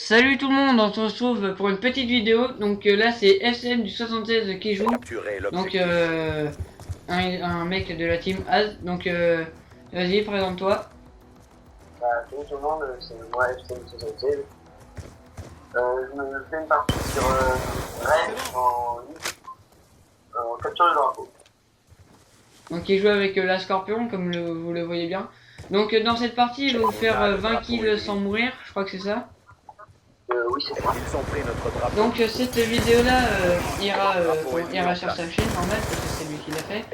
Salut tout le monde, on se retrouve pour une petite vidéo. Donc là c'est FCM du 76 qui joue. Donc un mec de la team Az. Donc vas-y, présente-toi. Salut tout le monde, c'est moi FCM 76. Je me fais une partie sur Rennes en ligue, en capture de drapeau. Donc il joue avec la Scorpion comme vous le voyez bien. Donc dans cette partie il va vous faire 20 kills sans mourir, je crois que c'est ça. Oui, c'est ça. Donc cette vidéo là ira sur sa chaîne normale parce que c'est lui qui l'a fait.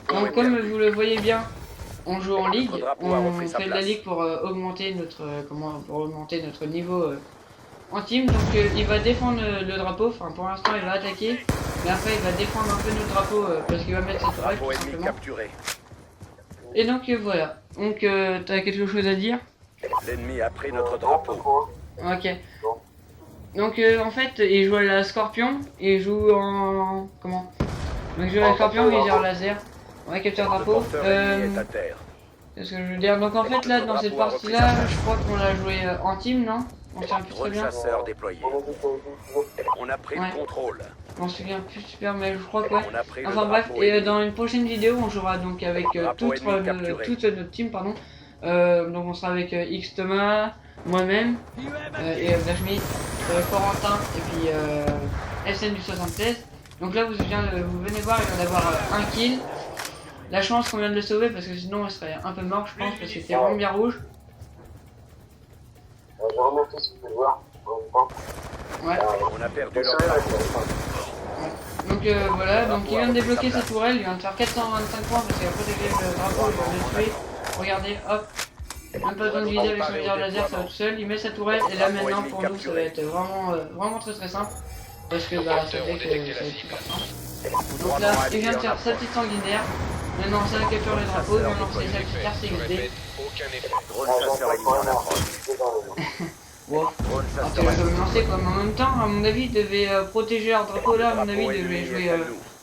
Donc comme vous le voyez bien, on joue en ligue, on fait de la ligue pour augmenter notre niveau en team. Donc il va défendre le drapeau, enfin pour l'instant il va attaquer, mais après il va défendre un peu notre drapeau parce qu'il va mettre sa tourelle tout simplement. Et donc voilà, donc t'as quelque chose à dire? L'ennemi a pris notre drapeau. Ok. Donc en fait il joue à la Scorpion, et il joue en... comment? Donc il joue à la Scorpion et il gère laser. Ouais, capture drapeau. C'est ce que je veux dire. Donc en fait là dans cette partie là, je crois qu'on l'a joué en team, non? On s'en souvient plus très bien. Chasseur déployé. On a pris le contrôle. Je m'en souviens plus super, mais je crois que ouais. Enfin bref, et dans une prochaine vidéo on jouera donc avec toute notre team, pardon. Donc on sera avec X Thomas, moi-même, et Vlachmi, Corentin et puis SN du 76. Donc là vous venez voir, il vient d'avoir un kill. La chance qu'on vient de le sauver parce que sinon il serait un peu mort je pense parce que c'était vraiment bien rouge. Je remercie si vous pouvez voir en même temps. Ouais. On a perdu leur Donc voilà, donc il vient de débloquer sa tourelle, il vient de faire 425 points parce qu'il a protégé le drapeau, il vient de le tuer. Regardez, hop, même pas besoin de viser avec son viseur laser, ça va tout seul, il met sa tourelle et là maintenant pour nous ça va être vraiment très simple. Parce que bah ça fait que ça va être super simple. Donc là, il vient de faire sa petite sanguinaire, maintenant ça capture le drapeau, il vient de lancer sa petite RCXD. drone chasseur ennemi en approche. Wow. Alors tu vas me lancer quoi, mais en même temps, à mon avis, il devait protéger leur drapeau là, à mon avis, il devait jouer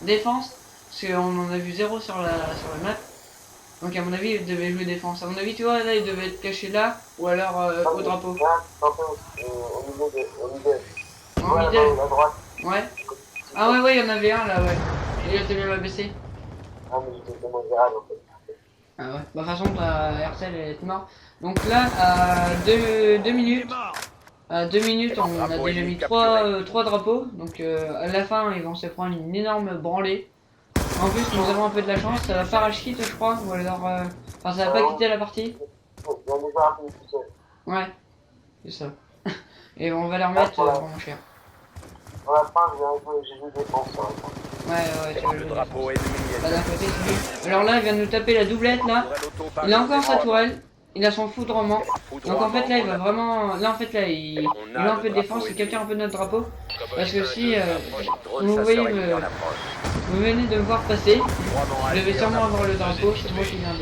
défense, parce qu'on en a vu 0 sur la map. Donc à mon avis, il devait jouer défense. À mon avis, tu vois, là, il devait être caché là, ou alors au drapeau. En middle. Ouais. Ah ouais, il y en avait un là, ouais. Et il était même abaissé. Ah, mais j'étais tellement virale en fait. Ah ouais, bah de toute façon, ta RTL est mort. Donc là, à 2 minutes, on a déjà mis 3 drapeaux. Donc à la fin, ils vont se prendre une énorme branlée. En plus, nous avons un peu de la chance, ça va pas rage quitte, je crois, ou alors... Enfin, ça va pas quitter la partie. Ouais, c'est ça. Et on va les remettre vraiment cher. Dans la fin, j'ai joué défense. Ouais, tu vas Le jouer drapeau défense. ennemi Bah, d'un côté, c'est lui. Alors là, il vient de nous taper la doublette, là. Il a encore sa tourelle. Il a son foudrement. Donc en fait là il va vraiment... Là en fait là il a un peu de défense, il capture un peu de notre drapeau. Parce que si vous venez de me voir passer, je vais sûrement avoir le drapeau, c'est moi qui viens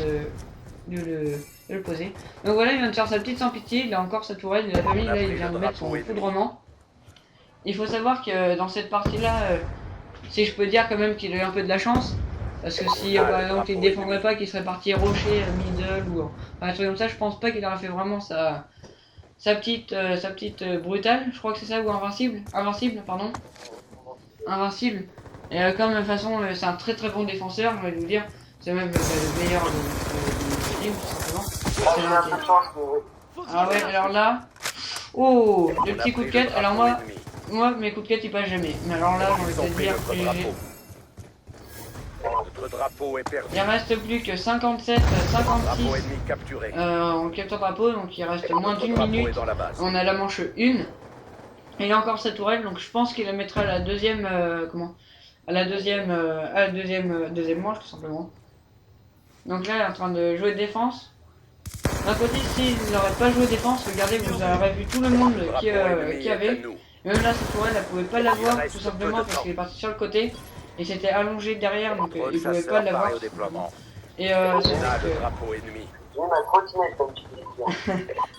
de le poser. Donc voilà, il vient de faire sa petite sans pitié, il a encore sa tourelle, il a pas mis, là il vient de mettre son foudrement. Il faut savoir que dans cette partie là, si je peux dire quand même qu'il a eu un peu de la chance. Parce que si par exemple il ne défendrait pas, qu'il serait parti rocher, middle ou un truc comme ça, je pense pas qu'il aurait fait vraiment sa petite brutale, je crois que c'est ça, ou invincible, pardon. Invincible. Et comme de toute façon c'est un très bon défenseur, je vais vous dire, c'est même le meilleur de team tout simplement. Ah ouais, alors là, oh, le petit coup de quête, alors moi mes coups de quête ils passent jamais, mais alors là j'ai envie de dire GG. Notre drapeau est perdu. Il reste plus que 57, 56 on capture drapeau, donc il reste moins d'1 minute. On a la manche 1. Il a encore sa tourelle, donc je pense qu'il la mettra à la deuxième deuxième manche tout simplement. Donc là il est en train de jouer défense. D'un côté, s'il n'aurait pas joué défense, regardez, vous aurez vu tout le monde qui avait. Même là cette tourelle, elle pouvait pas l'avoir tout simplement parce qu'il est parti sur le côté. Et c'était allongé derrière, donc il pouvait pas l'avoir. Et c'est vrai que...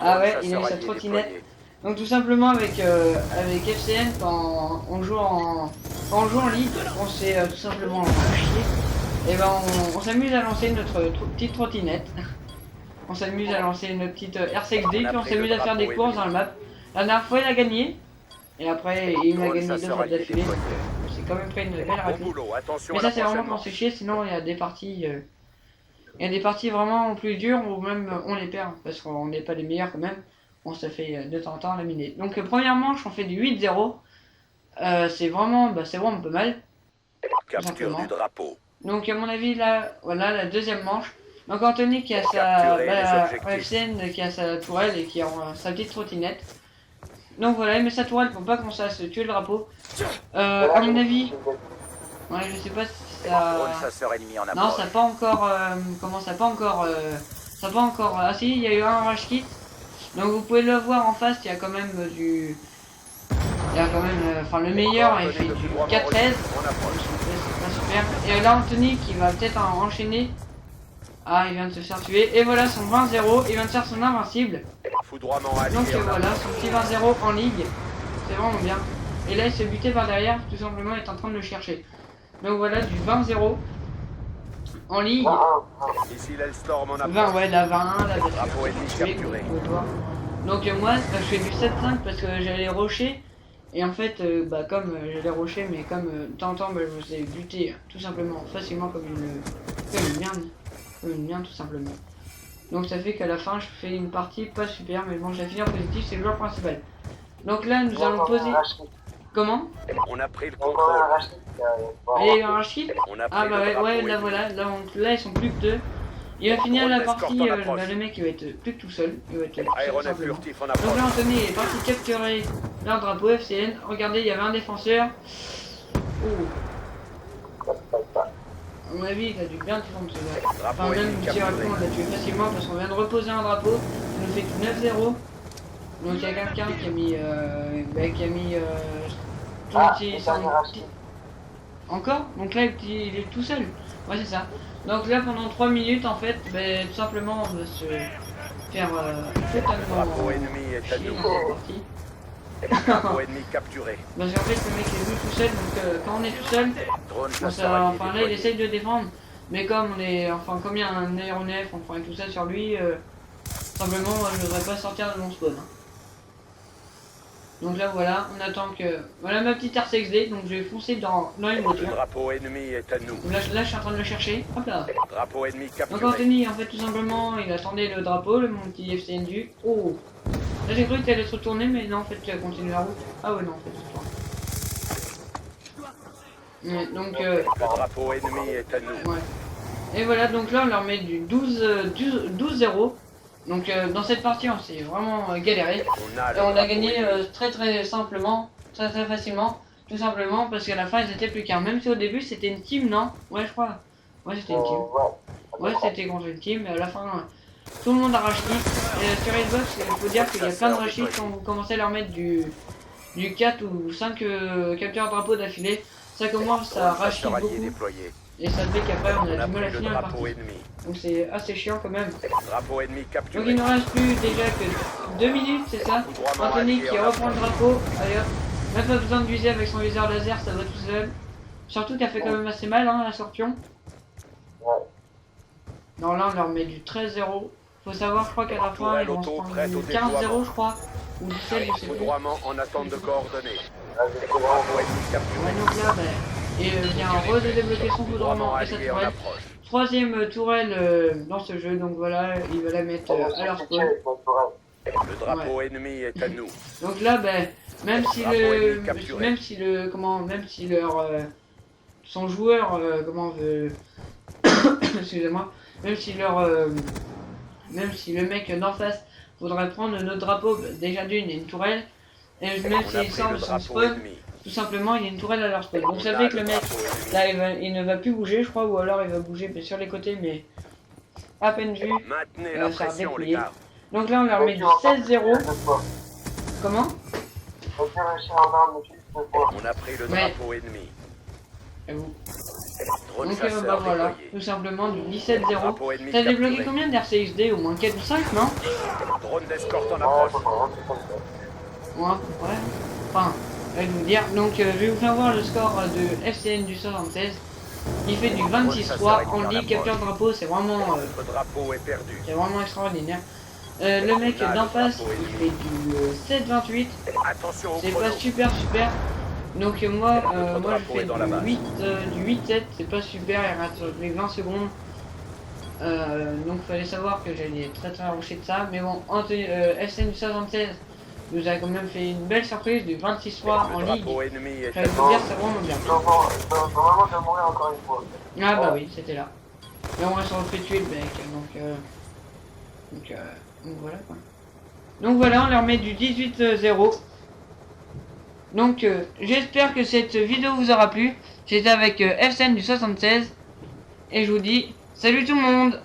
Ah ouais, il a eu sa trottinette. Donc tout simplement avec FCN, quand on joue en ligue, on s'est tout simplement chier. Et ben on s'amuse à lancer notre petite trottinette. On s'amuse à lancer une petite RCXD, puis on s'amuse à faire des courses dans la map. La dernière fois, il a gagné. Et après, il a Drone gagné 2 chasseur fois allié d'affilée. déployé. C'est quand même pris une belle Bon raclée. boulot, attention Mais à ça, la c'est vraiment prochaine quand c'est manche. chier. Sinon, il y a des parties. Il y a des parties vraiment plus dures où même on les perd. Parce qu'on n'est pas les meilleurs quand même. On se fait de temps en temps laminer. Donc, première manche, on fait du 8-0. C'est vraiment pas mal. Tout Capture simplement. du drapeau. Donc à mon avis là, voilà la deuxième manche. Donc Anthony qui a sa Capturer les objectifs. FCN qui a sa tourelle et qui a sa petite trottinette. Donc voilà, il met sa tourelle pour pas qu'on se fasse tuer le drapeau. À mon avis, ouais, je sais pas si Drone ça. chasseur ennemi en approche. Non, ça n'a pas encore. Comment ça n'a pas encore. Ça n'a pas encore. Ah si, il y a eu un rush kit. Donc vous pouvez le voir en face, il y a quand même du. Il y a quand même. Enfin, le meilleur, il fait du 4-13. On approche. C'est pas super. Et là, Anthony qui va peut-être enchaîner. Ah, il vient de se faire tuer. Et voilà son 20-0. Il vient de faire son invincible. Foudroiement allié Donc en voilà, approche. son petit 20-0 en ligue. C'est vraiment bien. Et là, il se fait buter par derrière. Tout simplement, il est en train de le chercher. Donc voilà, du 20-0 en ligue. Ici l'Hellstorm en 20, approche. ouais, la 21, la Drapeau ennemi capturé. Donc moi, je fais du 7-5 parce que j'allais rusher. Et en fait, comme j'allais rusher, mais comme de temps en temps, je me faisais buter tout simplement, facilement comme une merde. Comme une merde, tout simplement. Donc ça fait qu'à la fin, je fais une partie pas super, mais bon, j'ai fini en positif, c'est le joueur principal. Donc là, nous allons poser... Comment? On a pris le Encore un contrôle. rush kit. Allez, un shield. On a pris Ah bah le ouais, drapeau là ennemi. voilà, là ils sont plus que deux. Il va finir la Drone partie, escorte en approche. le mec il va être plus que tout seul. Il va être tout seul, Aéronef simplement. furtif en Donc là approche. Anthony est parti capturer leur drapeau FCN. Regardez, il y avait un défenseur. Oh, à mon avis il a dû bien défendre celui-là. Enfin Drapeau même ennemi directement capturé. on l'a tué facilement parce qu'on vient de reposer un drapeau. Ça nous fait tout 9-0. Donc il y a quelqu'un qui a mis... Encore? Donc là il est tout seul. Ouais c'est ça. Donc là pendant 3 minutes en fait, tout simplement on va se faire totalement Drapeau ennemi est à chier nous. dans cette partie. Drapeau ennemi capturé. Parce qu'en fait le mec est venu tout seul, donc quand on est tout seul, Drone on chasseur allié enfin là il déployé. essaye de défendre. Mais comme on est. Enfin comme il y a un aéronef, enfin et tout ça sur lui, simplement moi je ne devrais pas sortir de mon spawn. Hein. Donc là voilà, on attend que. Voilà ma petite RCXD, donc je vais foncer dans une Le voiture. drapeau ennemi est à nous. Donc là je suis en train de le chercher. Hop là. Drapeau ennemi Donc capturé. Anthony en fait tout simplement il attendait le drapeau, mon petit FCN du. Oh. Là j'ai cru que tu allais te retourner mais non en fait tu as continué la route. Ah ouais non en fait c'est toi. Ouais, donc Le drapeau ennemi est à nous. ouais. Et voilà donc là on leur met du 12-0. Donc dans cette partie on s'est vraiment galéré. Et on a gagné très simplement, très facilement. Tout simplement parce qu'à la fin ils étaient plus qu'un. Même si au début c'était une team non? Ouais je crois. Ouais c'était une team. Ouais c'était contre une team mais à la fin tout le monde a rush kick. Et sur Xbox il faut dire qu'il y a plein de rush kick quand vous commencez à leur mettre du 4 ou 5 capteurs drapeaux d'affilée. Ça commence à rush kick Chasseur allié beaucoup. déployé. Et ça fait qu'après on On a a du mal à pris le finir la drapeau partie. ennemi. Donc c'est assez chiant quand même. Drapeau ennemi Donc capturé. il ne reste plus déjà que 2 minutes, c'est ça? Anthony qui reprend le drapeau, allez hop. Même pas besoin de viser avec son viseur laser, ça va tout seul. Surtout qu'elle fait quand même assez mal, hein, la scorpion. Non, là on leur met du 13-0. Faut savoir, je crois qu'à la fin ils vont se prendre du 15-0, je crois. Ou 17, je sais plus. Foudroiement en attente de coordonnées. Drapeau ennemi capturé. Ouais, donc là, il vient redébloquer son foudroiement et sa allié en tourelle. approche. Troisième tourelle dans ce jeu, donc voilà, il va la mettre à leur spawn. Le drapeau ennemi est à nous. Donc là, même si Drapeau ennemi capturé. même si leur son joueur comment veut excusez-moi, même si le mec d'en face voudrait prendre notre drapeau, déjà d'une il y a une tourelle, et même On a s'il pris sort le de son drapeau spawn, ennemi. tout simplement il y a une tourelle à leur spawn. Donc On ça a fait que le le mec drapeau ennemi. là il ne va plus bouger, je crois, ou alors il va bouger sur les côtés, mais à peine vu. Maintenez la ça a pression, les déplié. gars. Donc là on leur met du 16-0. Comment? On a pris le Ouais. drapeau ennemi. Et vous. Drone Donc chasseur voilà, déployé. tout simplement du 17-0. Drapeau ennemi T'as débloqué capturé. combien d'RCXD? Au moins 4 ou 5, non? Drone d'escorte en approche. Ouais, à peu près. Enfin, je vais vous dire. Donc je vais vous faire voir le score de FCN du 76. Il fait du 26-3 en ligue, capteur de drapeau, c'est vraiment Notre drapeau est perdu. extraordinaire. Le mec d'en face, il fait du 7,28. Attention au C'est chrono. pas super. Donc moi je fais du 8,7. C'est pas super, il rate les 20 secondes. Donc fallait savoir que j'allais très rapproché de ça. Mais bon, FCN du 76 nous a quand même fait une belle surprise du 26-3 en Le ligue. drapeau ennemi est J'allais vous dire, c'est vraiment bien. Normalement, je vais mourir encore une fois. Ah bah oui, c'était là. Mais on s'en fait tuer le mec, donc voilà quoi. Donc voilà, on leur met du 18-0. Donc j'espère que cette vidéo vous aura plu. J'étais avec FCN du 76. Et je vous dis, salut tout le monde!